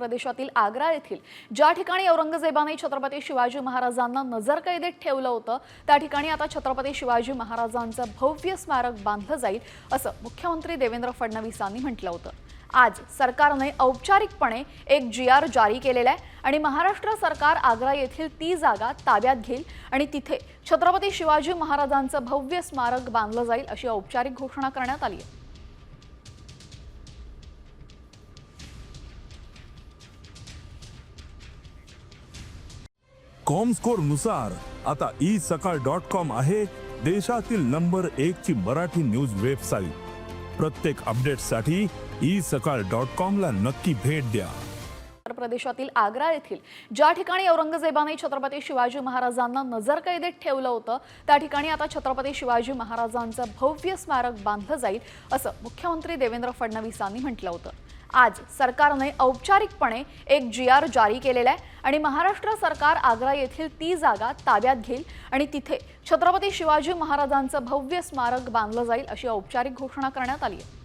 प्रदेशातील आग्रा येथील ज्या ठिकाणी औरंगजेबाने छत्रपती शिवाजी महाराजांना नजरकैदेत ठेवलं होतं त्या ठिकाणी आता छत्रपती शिवाजी महाराजांचं भव्य स्मारक बांधलं जाईल असं मुख्यमंत्री देवेंद्र फडणवीसांनी म्हटलं होतं। आज सरकारने औपचारिकपणे एक GR जारी केलेला आहे आणि महाराष्ट्र सरकार आग्रा येथील ती जागा ताब्यात घेईल आणि तिथे छत्रपती शिवाजी महाराजांचं भव्य स्मारक बांधलं जाईल अशी औपचारिक घोषणा करण्यात आली आहे। कॉमस्कोर नुसार आता isakal.com आहे देशातील नंबर 1 ची मराठी न्यूज वेबसाईट। प्रत्येक अपडेटसाठी isakal.com ला नक्की भेट द्या। उत्तर प्रदेशातील आग्रा येथील ज्या ठिकाणी औरंगजेबाने छत्रपती शिवाजी महाराजांना नजरकैदेत ठेवलं होतं त्या ठिकाणी आता छत्रपती शिवाजी महाराजांचं भव्य स्मारक बांधलं जाईल असं मुख्यमंत्री देवेंद्र फडणवीसांनी म्हटलं होतं। आज सरकारने औपचारिकपणे एक GR जारी केलेला आहे आणि महाराष्ट्र सरकार आग्रा येथील ती जागा ताब्यात घेईल आणि तिथे छत्रपती शिवाजी महाराजांचं भव्य स्मारक बांधलं जाईल अशी औपचारिक घोषणा करण्यात आली आहे।